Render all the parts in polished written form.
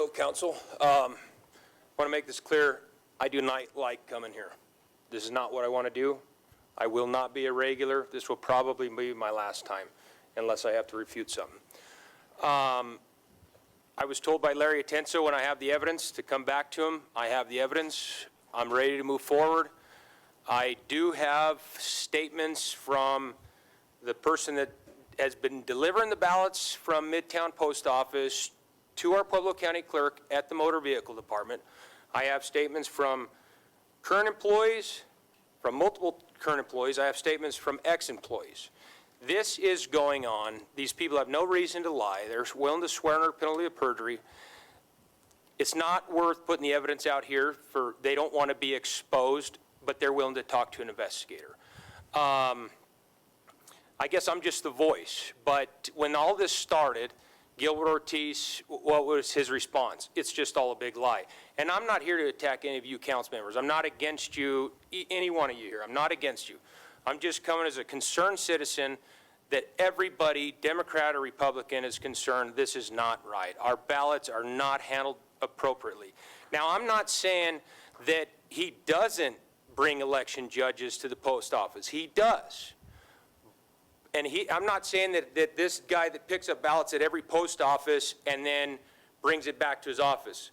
Council. Want to make this clear. I do not like coming here. This is not what I want to do. I will not be a regular. This will probably be my last time unless I have to refute something. I was told by Larry Atenso when I have the evidence to come back to him. I have the evidence. I'm ready to move forward. I do have statements from the person that has been delivering the ballots from Midtown Post Office to our Pueblo County Clerk at the Motor Vehicle Department. I have statements from current employees, from multiple current employees. I have statements from ex-employees. This is going on. These people have no reason to lie. They're willing to swear under penalty of perjury. It's not worth putting the evidence out here for, they don't want to be exposed, but they're willing to talk to an investigator. I guess I'm just the voice, but when all this started, Gilbert Ortiz, what was his response? It's just all a big lie. And I'm not here to attack any of you council members. I'm not against you, any one of you here. I'm not against you. I'm just coming as a concerned citizen that everybody, Democrat or Republican, is concerned this is not right. Our ballots are not handled appropriately. Now, I'm not saying that he doesn't bring election judges to the post office. He does. And I'm not saying that this guy that picks up ballots at every post office and then brings it back to his office.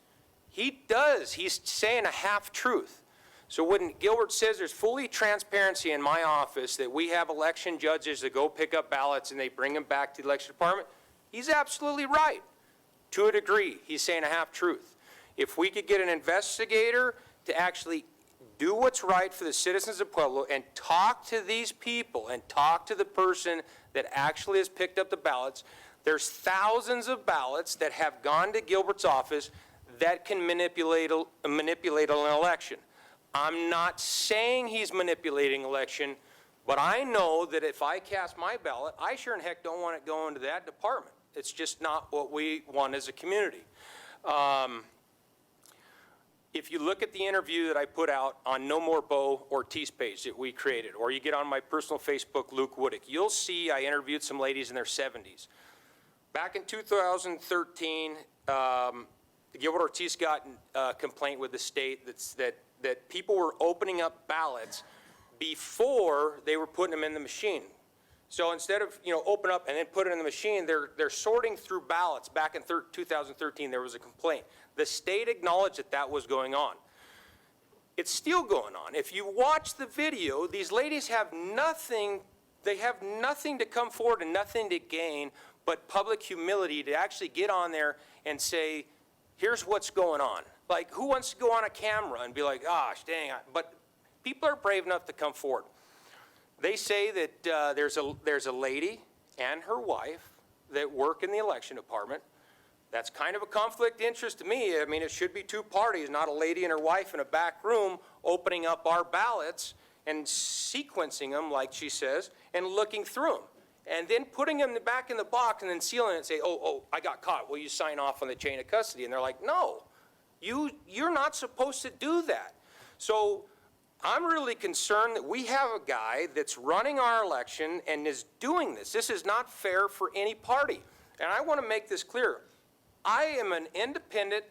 He does. He's saying a half-truth. So when Gilbert says there's fully transparency in my office that we have election judges that go pick up ballots and they bring them back to the election department, he's absolutely right. To a degree, he's saying a half-truth. If we could get an investigator to actually do what's right for the citizens of Pueblo and talk to these people and talk to the person that actually has picked up the ballots. There's thousands of ballots that have gone to Gilbert's office that can manipulate an election. I'm not saying he's manipulating election, but I know that if I cast my ballot, I sure in heck don't want it going to that department. It's just not what we want as a community. If you look at the interview that I put out on No More Bo Ortiz page that we created, or you get on my personal Facebook, Luke Wodiuk, you'll see I interviewed some ladies in their 70s. Back in 2013, Gilbert Ortiz got a complaint with the state that people were opening up ballots before they were putting them in the machine. So instead of, open up and then put it in the machine, they're sorting through ballots. Back in 2013, there was a complaint. The state acknowledged that that was going on. It's still going on. If you watch the video, these ladies have nothing, they have nothing to come forward and nothing to gain but public humility to actually get on there and say, here's what's going on. Like, who wants to go on a camera and be like, gosh, dang, but people are brave enough to come forward. They say that there's a lady and her wife that work in the election department. That's kind of a conflict of interest to me. I mean, it should be two parties, not a lady and her wife in a back room opening up our ballots and sequencing them, like she says, and looking through them. And then putting them back in the box and then sealing it and say, oh, I got caught. Will you sign off on the chain of custody? And they're like, no, you're not supposed to do that. So I'm really concerned that we have a guy that's running our election and is doing this. This is not fair for any party. And I want to make this clear. I am an independent.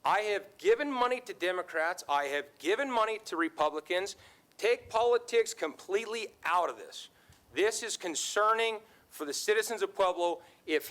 I have given money to Democrats. I have given money to Republicans. Take politics completely out of this. This is concerning for the citizens of Pueblo. If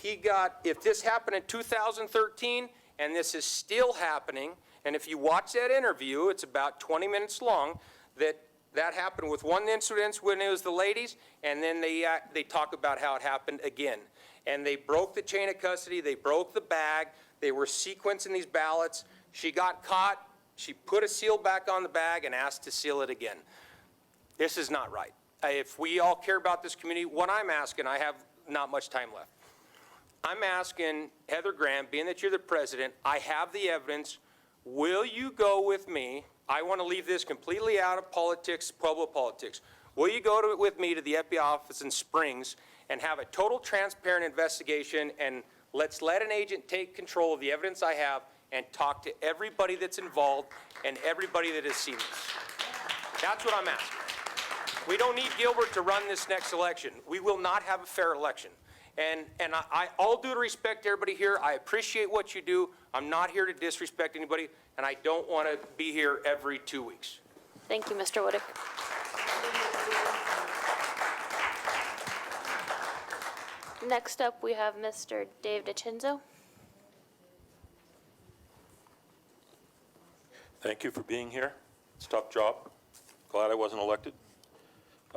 this happened in 2013 and this is still happening, and if you watch that interview, it's about 20 minutes long, that happened with one incident when it was the ladies, and then they talk about how it happened again. And they broke the chain of custody, they broke the bag, they were sequencing these ballots. She got caught, she put a seal back on the bag and asked to seal it again. This is not right. If we all care about this community, what I'm asking, I have not much time left. I'm asking Heather Graham, being that you're the president, I have the evidence, will you go with me? I want to leave this completely out of politics, Pueblo politics. Will you go with me to the FBI office in Springs and have a total transparent investigation, and let's let an agent take control of the evidence I have and talk to everybody that's involved and everybody that has seen this. That's what I'm asking. We don't need Gilbert to run this next election. We will not have a fair election. And all due respect to everybody here, I appreciate what you do. I'm not here to disrespect anybody, and I don't want to be here every 2 weeks. Thank you, Mr. Wodiuk. Next up, we have Mr. Dave DiCenzo. Thank you for being here. It's a tough job. Glad I wasn't elected.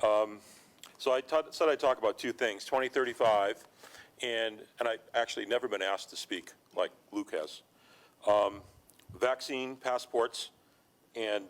So I said I'd talk about two things, 2035, and I actually never been asked to speak like Luke has. Vaccine passports and